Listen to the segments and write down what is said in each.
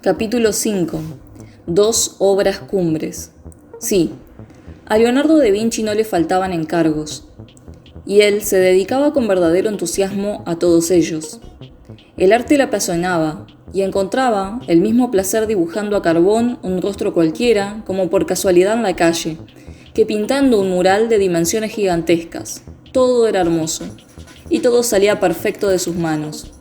Capítulo 5. Dos obras cumbres. Sí, a Leonardo da Vinci no le faltaban encargos, y él se dedicaba con verdadero entusiasmo a todos ellos. El arte le apasionaba, y encontraba el mismo placer dibujando a carbón un rostro cualquiera, como por casualidad en la calle, que pintando un mural de dimensiones gigantescas. Todo era hermoso, y todo salía perfecto de sus manos.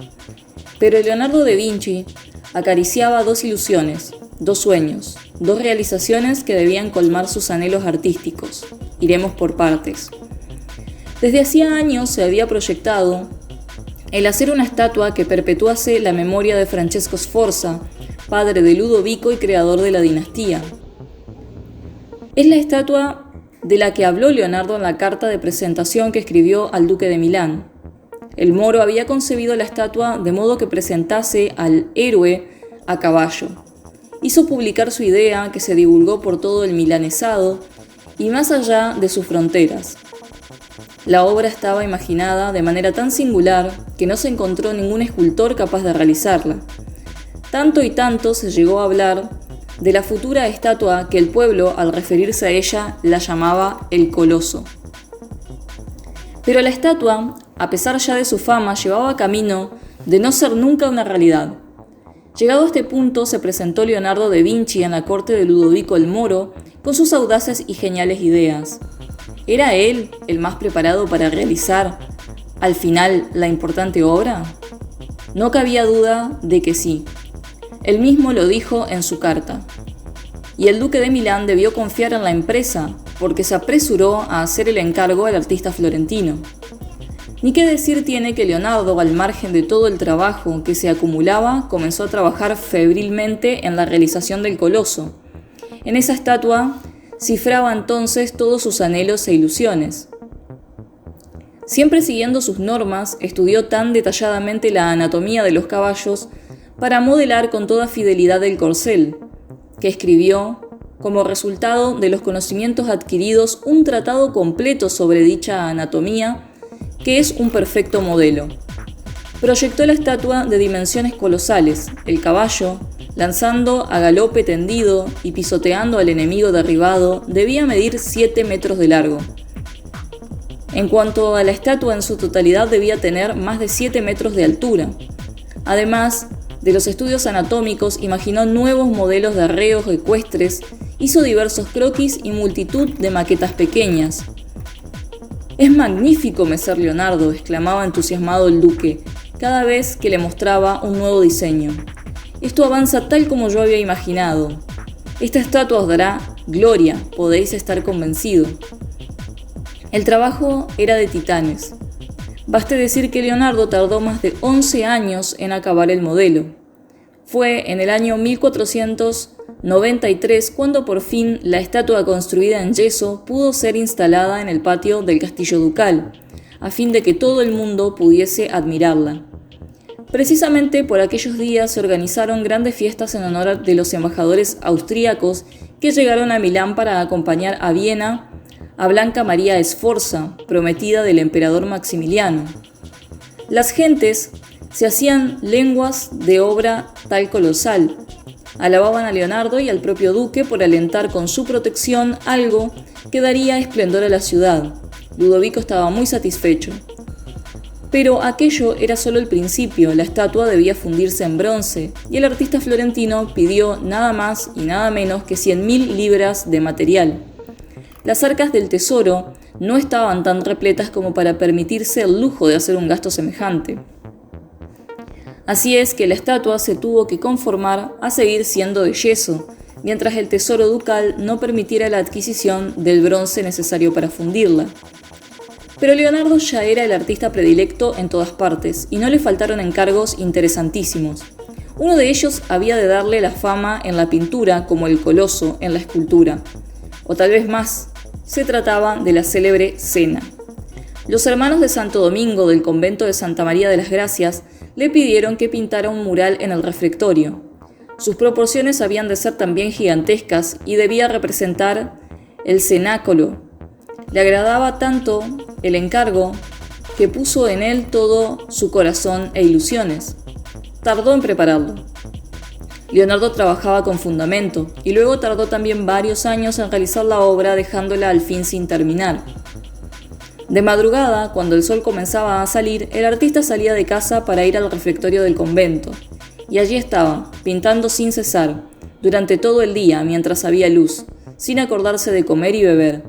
Pero Leonardo da Vinci acariciaba dos ilusiones, dos sueños, dos realizaciones que debían colmar sus anhelos artísticos. Iremos por partes. Desde hacía años se había proyectado el hacer una estatua que perpetuase la memoria de Francesco Sforza, padre de Ludovico y creador de la dinastía. Es la estatua de la que habló Leonardo en la carta de presentación que escribió al duque de Milán. El moro había concebido la estatua de modo que presentase al héroe a caballo. Hizo publicar su idea, que se divulgó por todo el milanesado y más allá de sus fronteras. La obra estaba imaginada de manera tan singular que no se encontró ningún escultor capaz de realizarla. Tanto y tanto se llegó a hablar de la futura estatua que el pueblo, al referirse a ella, la llamaba el Coloso. Pero la estatua, a pesar ya de su fama, llevaba camino de no ser nunca una realidad. Llegado a este punto, se presentó Leonardo da Vinci en la corte de Ludovico el Moro con sus audaces y geniales ideas. ¿Era él el más preparado para realizar, al final, la importante obra? No cabía duda de que sí. Él mismo lo dijo en su carta. Y el duque de Milán debió confiar en la empresa, porque se apresuró a hacer el encargo al artista florentino. Ni qué decir tiene que Leonardo, al margen de todo el trabajo que se acumulaba, comenzó a trabajar febrilmente en la realización del Coloso. En esa estatua cifraba entonces todos sus anhelos e ilusiones. Siempre siguiendo sus normas, estudió tan detalladamente la anatomía de los caballos para modelar con toda fidelidad el corcel, que escribió, como resultado de los conocimientos adquiridos, un tratado completo sobre dicha anatomía, que es un perfecto modelo. Proyectó la estatua de dimensiones colosales, el caballo, lanzando a galope tendido y pisoteando al enemigo derribado, debía medir 7 metros de largo. En cuanto a la estatua en su totalidad, debía tener más de 7 metros de altura. Además de los estudios anatómicos, imaginó nuevos modelos de arreos ecuestres, hizo diversos croquis y multitud de maquetas pequeñas. «Es magnífico, Messer Leonardo», exclamaba entusiasmado el duque, cada vez que le mostraba un nuevo diseño. «Esto avanza tal como yo había imaginado. Esta estatua os dará gloria, podéis estar convencido». El trabajo era de titanes. Baste decir que Leonardo tardó más de 11 años en acabar el modelo. Fue en el año 1493 cuando por fin la estatua construida en yeso pudo ser instalada en el patio del castillo ducal, a fin de que todo el mundo pudiese admirarla. Precisamente por aquellos días se organizaron grandes fiestas en honor de los embajadores austríacos que llegaron a Milán para acompañar a Viena a Blanca María Sforza, prometida del emperador Maximiliano. Las gentes se hacían lenguas de obra tal colosal. Alababan a Leonardo y al propio duque por alentar con su protección algo que daría esplendor a la ciudad. Ludovico estaba muy satisfecho. Pero aquello era solo el principio, la estatua debía fundirse en bronce, y el artista florentino pidió nada más y nada menos que 100.000 libras de material. Las arcas del tesoro no estaban tan repletas como para permitirse el lujo de hacer un gasto semejante. Así es que la estatua se tuvo que conformar a seguir siendo de yeso, mientras el tesoro ducal no permitiera la adquisición del bronce necesario para fundirla. Pero Leonardo ya era el artista predilecto en todas partes, y no le faltaron encargos interesantísimos. Uno de ellos había de darle la fama en la pintura como el Coloso en la escultura, o tal vez más. Se trataba de la célebre Cena. Los hermanos de Santo Domingo del convento de Santa María de las Gracias le pidieron que pintara un mural en el refectorio. Sus proporciones habían de ser también gigantescas y debía representar el cenáculo. Le agradaba tanto el encargo que puso en él todo su corazón e ilusiones. Tardó en prepararlo. Leonardo trabajaba con fundamento y luego tardó también varios años en realizar la obra, dejándola al fin sin terminar. De madrugada, cuando el sol comenzaba a salir, el artista salía de casa para ir al refectorio del convento, y allí estaba, pintando sin cesar, durante todo el día mientras había luz, sin acordarse de comer y beber.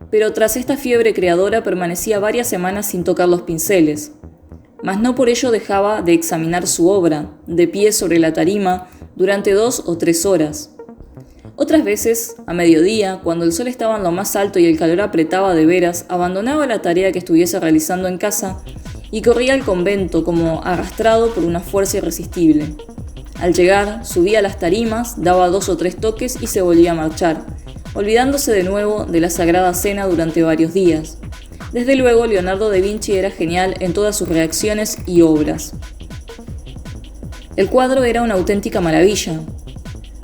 Pero tras esta fiebre creadora permanecía varias semanas sin tocar los pinceles. Mas no por ello dejaba de examinar su obra, de pie sobre la tarima, durante 2 o 3 horas. Otras veces, a mediodía, cuando el sol estaba en lo más alto y el calor apretaba de veras, abandonaba la tarea que estuviese realizando en casa y corría al convento como arrastrado por una fuerza irresistible. Al llegar, subía a las tarimas, daba 2 o 3 toques y se volvía a marchar, olvidándose de nuevo de la Sagrada Cena durante varios días. Desde luego, Leonardo da Vinci era genial en todas sus reacciones y obras. El cuadro era una auténtica maravilla.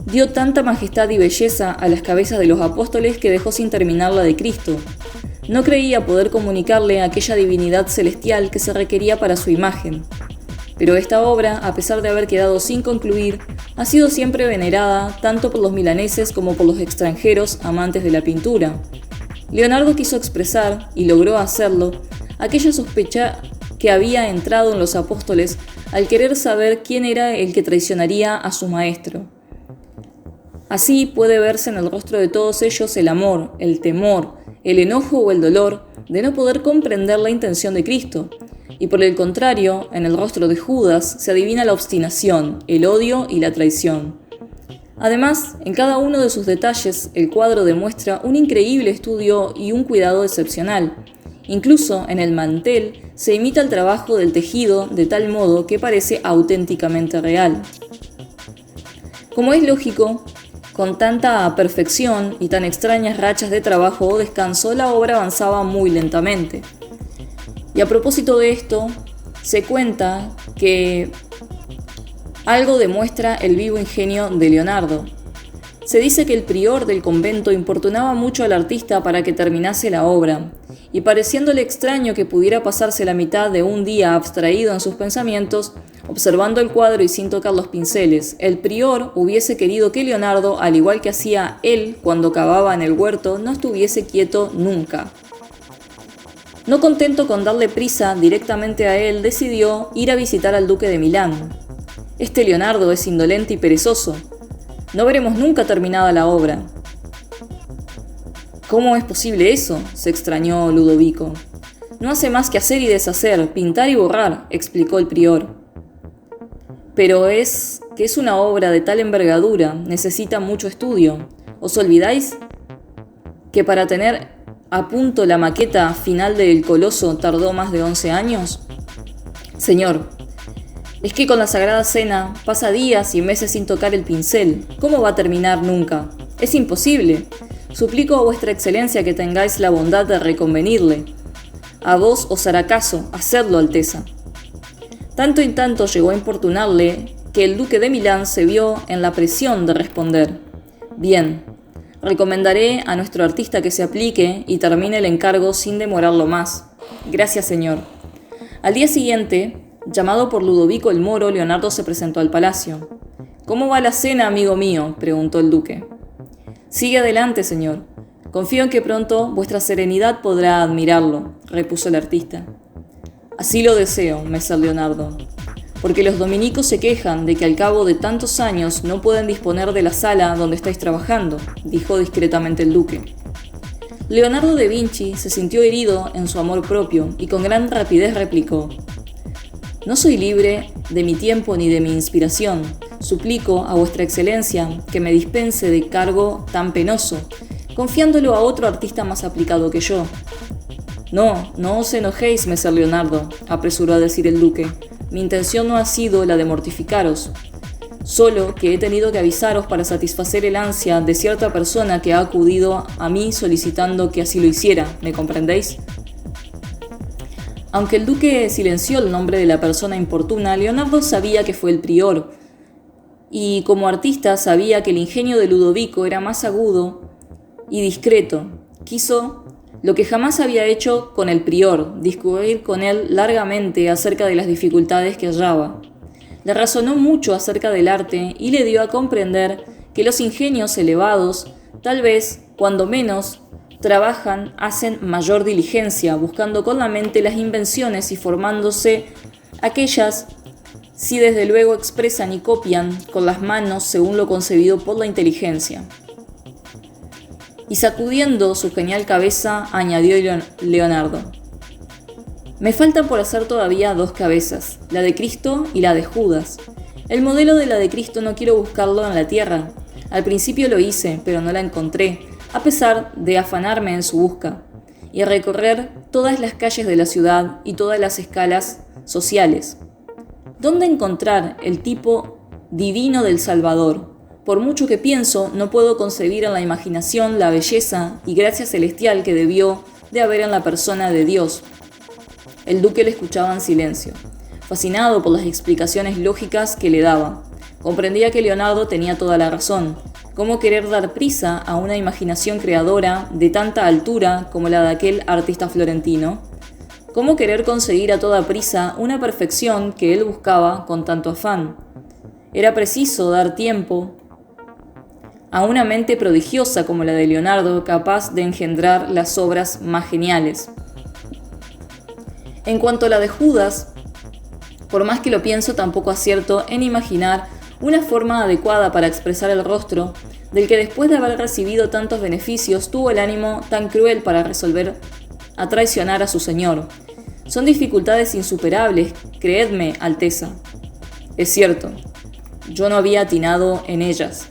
Dio tanta majestad y belleza a las cabezas de los apóstoles que dejó sin terminar la de Cristo. No creía poder comunicarle aquella divinidad celestial que se requería para su imagen. Pero esta obra, a pesar de haber quedado sin concluir, ha sido siempre venerada tanto por los milaneses como por los extranjeros amantes de la pintura. Leonardo quiso expresar, y logró hacerlo, aquella sospecha que había entrado en los apóstoles al querer saber quién era el que traicionaría a su maestro. Así puede verse en el rostro de todos ellos el amor, el temor, el enojo o el dolor de no poder comprender la intención de Cristo, y por el contrario, en el rostro de Judas se adivina la obstinación, el odio y la traición. Además, en cada uno de sus detalles, el cuadro demuestra un increíble estudio y un cuidado excepcional. Incluso en el mantel se imita el trabajo del tejido de tal modo que parece auténticamente real. Como es lógico, con tanta perfección y tan extrañas rachas de trabajo o descanso, la obra avanzaba muy lentamente. Y a propósito de esto, se cuenta que algo demuestra el vivo ingenio de Leonardo. Se dice que el prior del convento importunaba mucho al artista para que terminase la obra, y pareciéndole extraño que pudiera pasarse la mitad de un día abstraído en sus pensamientos, observando el cuadro y sin tocar los pinceles, el prior hubiese querido que Leonardo, al igual que hacía él cuando cavaba en el huerto, no estuviese quieto nunca. No contento con darle prisa directamente a él, decidió ir a visitar al duque de Milán. Este Leonardo es indolente y perezoso. No veremos nunca terminada la obra. ¿Cómo es posible eso?, se extrañó Ludovico. No hace más que hacer y deshacer, pintar y borrar, explicó el prior. Pero es que es una obra de tal envergadura, necesita mucho estudio. ¿Os olvidáis que para tener a punto la maqueta final del Coloso tardó más de 11 años? Señor, es que con la Sagrada Cena pasa días y meses sin tocar el pincel. ¿Cómo va a terminar nunca? Es imposible. Suplico a vuestra excelencia que tengáis la bondad de reconvenirle. A vos os hará caso, hacedlo, Alteza. Tanto y tanto llegó a importunarle que el duque de Milán se vio en la presión de responder: bien, recomendaré a nuestro artista que se aplique y termine el encargo sin demorarlo más. Gracias, señor. Al día siguiente, llamado por Ludovico el Moro, Leonardo se presentó al palacio. ¿Cómo va la cena, amigo mío?, preguntó el duque. Sigue adelante, señor. Confío en que pronto vuestra serenidad podrá admirarlo, repuso el artista. Así lo deseo, Messer Leonardo, porque los dominicos se quejan de que al cabo de tantos años no pueden disponer de la sala donde estáis trabajando, dijo discretamente el duque. Leonardo da Vinci se sintió herido en su amor propio y con gran rapidez replicó: no soy libre de mi tiempo ni de mi inspiración. Suplico a vuestra excelencia que me dispense de cargo tan penoso, confiándolo a otro artista más aplicado que yo. No os enojéis, Messer Leonardo, apresuró a decir el duque. Mi intención no ha sido la de mortificaros, solo que he tenido que avisaros para satisfacer el ansia de cierta persona que ha acudido a mí solicitando que así lo hiciera. ¿Me comprendéis? Aunque el duque silenció el nombre de la persona importuna, Leonardo sabía que fue el prior, y como artista sabía que el ingenio de Ludovico era más agudo y discreto. Quiso lo que jamás había hecho con el prior, discurrir con él largamente acerca de las dificultades que hallaba. Le razonó mucho acerca del arte y le dio a comprender que los ingenios elevados, tal vez, cuando menos, trabajan, hacen mayor diligencia, buscando con la mente las invenciones y formándose aquellas, si desde luego expresan y copian con las manos según lo concebido por la inteligencia. Y sacudiendo su genial cabeza, añadió Leonardo: me faltan por hacer todavía 2 cabezas, la de Cristo y la de Judas. El modelo de la de Cristo no quiero buscarlo en la tierra. Al principio lo hice, pero no la encontré, a pesar de afanarme en su busca, y recorrer todas las calles de la ciudad y todas las escalas sociales. ¿Dónde encontrar el tipo divino del Salvador? Por mucho que pienso, no puedo concebir en la imaginación la belleza y gracia celestial que debió de haber en la persona de Dios. El duque le escuchaba en silencio, fascinado por las explicaciones lógicas que le daba. Comprendía que Leonardo tenía toda la razón. ¿Cómo querer dar prisa a una imaginación creadora de tanta altura como la de aquel artista florentino? ¿Cómo querer conseguir a toda prisa una perfección que él buscaba con tanto afán? Era preciso dar tiempo a una mente prodigiosa como la de Leonardo, capaz de engendrar las obras más geniales. En cuanto a la de Judas, por más que lo pienso, tampoco acierto en imaginar una forma adecuada para expresar el rostro del que después de haber recibido tantos beneficios tuvo el ánimo tan cruel para resolver a traicionar a su señor. Son dificultades insuperables, creedme, Alteza. Es cierto, yo no había atinado en ellas.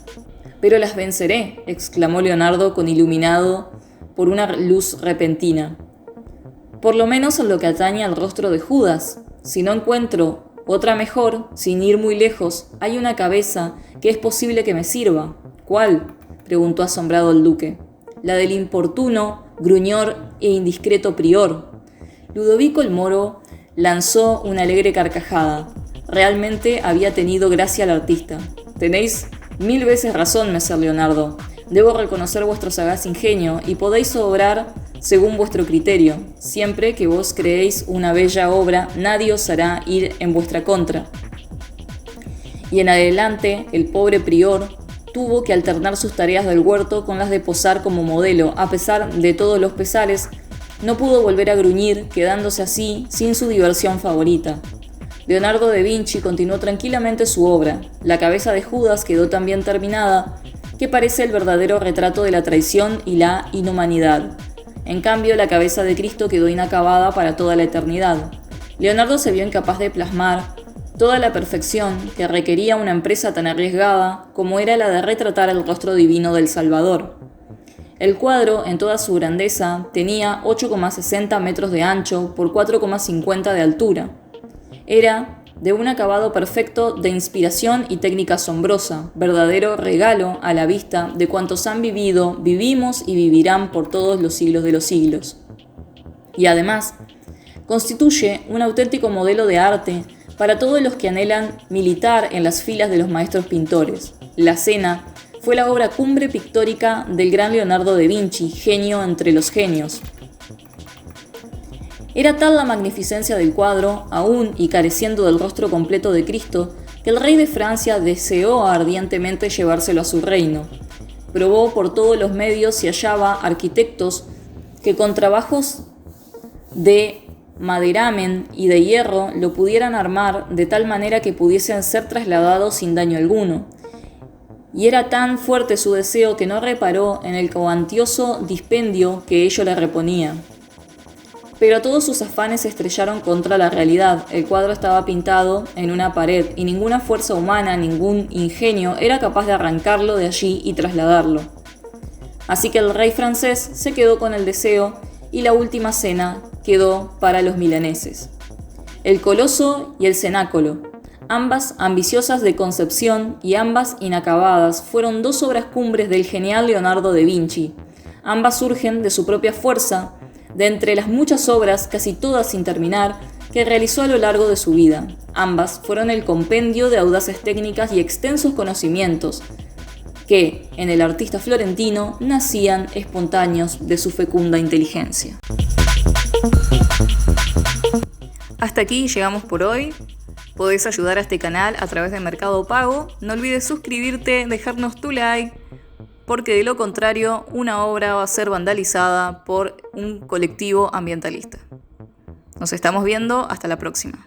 Pero las venceré, exclamó Leonardo iluminado por una luz repentina. Por lo menos en lo que atañe al rostro de Judas. Si no encuentro otra mejor, sin ir muy lejos, hay una cabeza que es posible que me sirva. ¿Cuál?, preguntó asombrado el duque. La del importuno, gruñor e indiscreto prior. Ludovico el Moro lanzó una alegre carcajada. Realmente había tenido gracia al artista. Tenéis 1000 veces razón, Messer Leonardo. Debo reconocer vuestro sagaz ingenio y podéis obrar según vuestro criterio. Siempre que vos creéis una bella obra, nadie os hará ir en vuestra contra. Y en adelante, el pobre prior tuvo que alternar sus tareas del huerto con las de posar como modelo. A pesar de todos los pesares, no pudo volver a gruñir, quedándose así sin su diversión favorita. Leonardo da Vinci continuó tranquilamente su obra. La cabeza de Judas quedó tan bien terminada que parece el verdadero retrato de la traición y la inhumanidad. En cambio, la cabeza de Cristo quedó inacabada para toda la eternidad. Leonardo se vio incapaz de plasmar toda la perfección que requería una empresa tan arriesgada como era la de retratar el rostro divino del Salvador. El cuadro, en toda su grandeza, tenía 8,60 metros de ancho por 4,50 de altura. Era de un acabado perfecto de inspiración y técnica asombrosa, verdadero regalo a la vista de cuantos han vivido, vivimos y vivirán por todos los siglos de los siglos. Y además, constituye un auténtico modelo de arte para todos los que anhelan militar en las filas de los maestros pintores. La Cena fue la obra cumbre pictórica del gran Leonardo da Vinci, genio entre los genios. Era tal la magnificencia del cuadro, aún y careciendo del rostro completo de Cristo, que el rey de Francia deseó ardientemente llevárselo a su reino. Probó por todos los medios si hallaba arquitectos que con trabajos de maderamen y de hierro lo pudieran armar de tal manera que pudiesen ser trasladados sin daño alguno. Y era tan fuerte su deseo que no reparó en el cuantioso dispendio que ello le reponía. Pero todos sus afanes se estrellaron contra la realidad. El cuadro estaba pintado en una pared y ninguna fuerza humana, ningún ingenio era capaz de arrancarlo de allí y trasladarlo. Así que el rey francés se quedó con el deseo y la última cena quedó para los milaneses. El coloso y el cenáculo, ambas ambiciosas de concepción y ambas inacabadas, fueron 2 obras cumbres del genial Leonardo da Vinci. Ambas surgen de su propia fuerza, de entre las muchas obras, casi todas sin terminar, que realizó a lo largo de su vida. Ambas fueron el compendio de audaces técnicas y extensos conocimientos, que en el artista florentino nacían espontáneos de su fecunda inteligencia. Hasta aquí llegamos por hoy. Podés ayudar a este canal a través de Mercado Pago. No olvides suscribirte, dejarnos tu like, porque de lo contrario una obra va a ser vandalizada por un colectivo ambientalista. Nos estamos viendo, hasta la próxima.